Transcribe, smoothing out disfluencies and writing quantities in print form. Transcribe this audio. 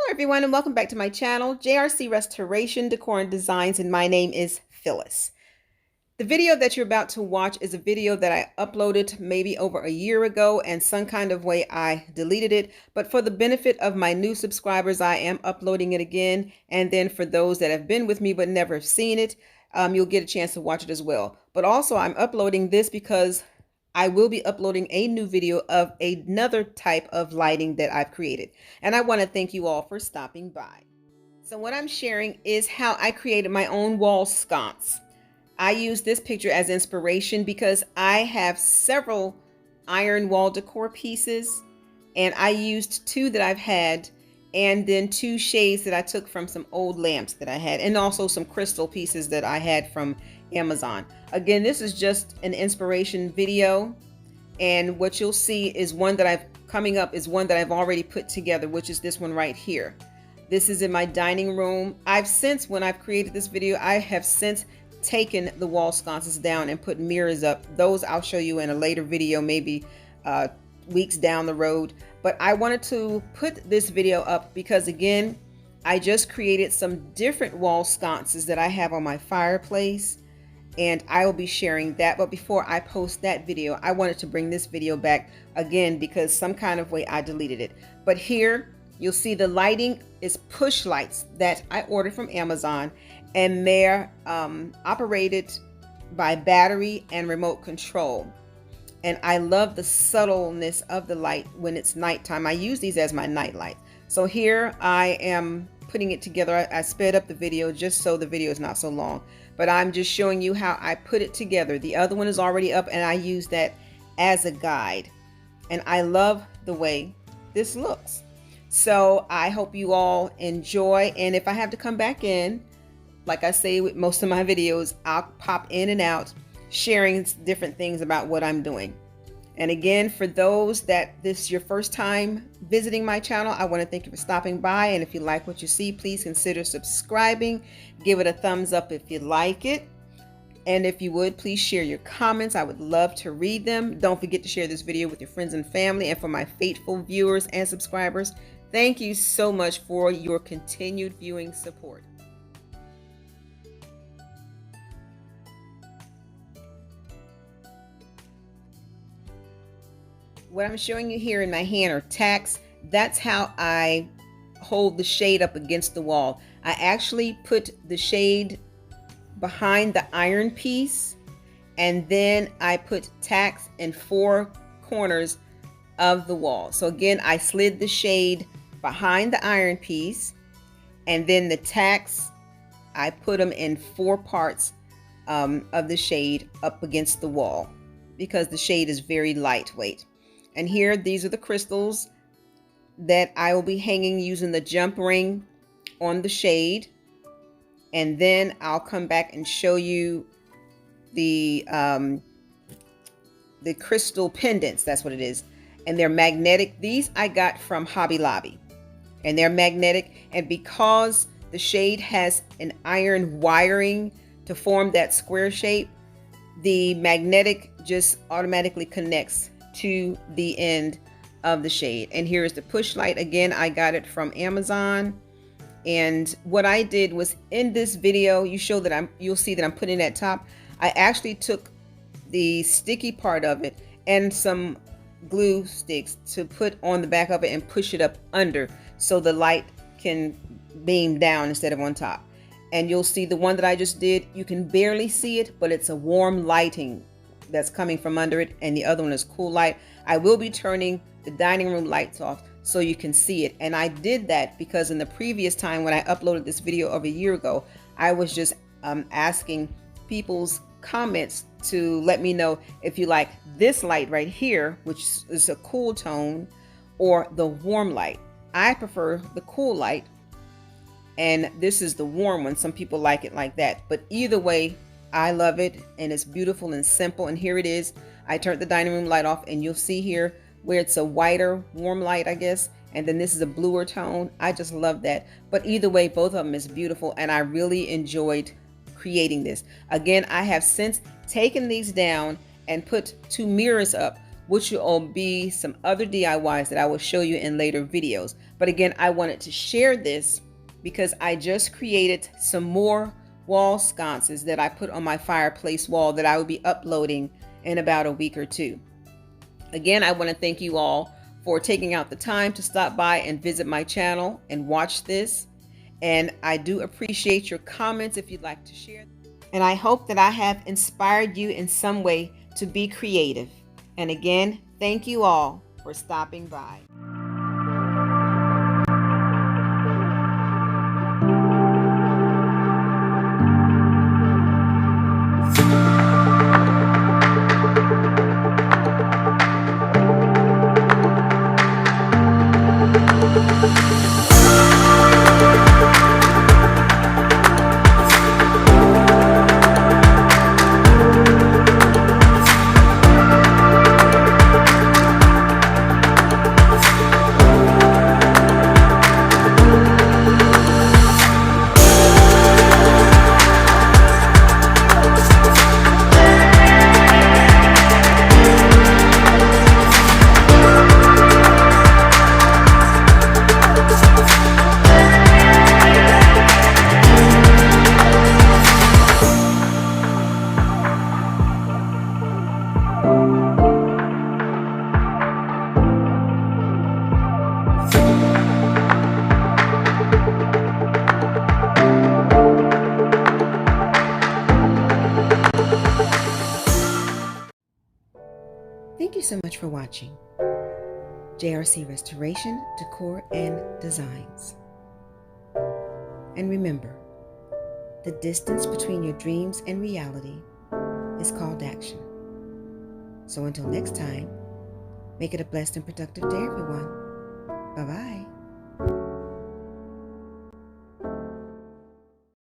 Hello everyone and welcome back to my channel, JRC Restoration, Decor and Designs, and my name is Phyllis. The video that you're about to watch is a video that I uploaded maybe over a year ago, and some kind of way I deleted it, but for the benefit of my new subscribers I am uploading it again, and then for those that have been with me but never have seen it, you'll get a chance to watch it as well. But also I'm uploading this because I will be uploading a new video of another type of lighting that I've created. And I want to thank you all for stopping by. So what I'm sharing is how I created my own wall sconce. I use this picture as inspiration because I have several iron wall decor pieces, and I used two that I've had, and then two shades that I took from some old lamps that I had, and also some crystal pieces that I had from Amazon. Again, this is just an inspiration video, and what you'll see is one that I've already put together, which is this one right here. This is in my dining room. When I've created this video, I have since taken the wall sconces down and put mirrors up. Those I'll show you in a later video, maybe weeks down the road. But I wanted to put this video up because, again, I just created some different wall sconces that I have on my fireplace, and I will be sharing that. But before I post that video, I wanted to bring this video back again because some kind of way I deleted it. But here you'll see the lighting is push lights that I ordered from Amazon, and they're operated by battery and remote control. And I love the subtleness of the light when it's nighttime. I use these as my night light. So here I am putting it together. I sped up the video just so the video is not so long, but I'm just showing you how I put it together. The other one is already up, and I use that as a guide, and I love the way this looks. So I hope you all enjoy, and if I have to come back in, like I say with most of my videos, I'll pop in and out sharing different things about what I'm doing. And again, for those that this is your first time visiting my channel, I want to thank you for stopping by. And if you like what you see, please consider subscribing. Give it a thumbs up if you like it. And if you would, please share your comments. I would love to read them. Don't forget to share this video with your friends and family. And for my faithful viewers and subscribers, thank you so much for your continued viewing support. What I'm showing you here in my hand are tacks. That's how I hold the shade up against the wall. I actually put the shade behind the iron piece, and then I put tacks in four corners of the wall. So again, I slid the shade behind the iron piece, and then the tacks, I put them in four parts of the shade up against the wall because the shade is very lightweight. And here, these are the crystals that I will be hanging using the jump ring on the shade. And then I'll come back and show you the crystal pendants. That's what it is. And they're magnetic. These I got from Hobby Lobby. And they're magnetic. And because the shade has an iron wiring to form that square shape, the magnetic just automatically connects to the end of the shade. And here's the push light. Again, I got it from Amazon. And what I did was, in this video, you'll see that I'm putting it at top. I actually took the sticky part of it and some glue sticks to put on the back of it and push it up under so the light can beam down instead of on top. And you'll see the one that I just did, you can barely see it, but it's a warm lighting that's coming from under it, and the other one is cool light. I will be turning the dining room lights off so you can see it. And I did that because in the previous time when I uploaded this video of a year ago, I was just asking people's comments to let me know if you like this light right here, which is a cool tone, or the warm light. I prefer the cool light, and this is the warm one. Some people like it like that, but either way, I love it, and it's beautiful and simple. And here it is. I turned the dining room light off, and you'll see here where it's a whiter warm light, I guess, and then this is a bluer tone. I just love that. But either way, both of them is beautiful, and I really enjoyed creating this. Again, I have since taken these down and put two mirrors up, which will be some other DIYs that I will show you in later videos. But again, I wanted to share this because I just created some more wall sconces that I put on my fireplace wall that I will be uploading in about a week or two. Again, I want to thank you all for taking out the time to stop by and visit my channel and watch this. And I do appreciate your comments if you'd like to share. And I hope that I have inspired you in some way to be creative. And again, thank you all for stopping by. Thank you so much for watching JRC Restoration, Decor, and Designs. And remember, the distance between your dreams and reality is called action. So until next time, make it a blessed and productive day, everyone. Bye-bye.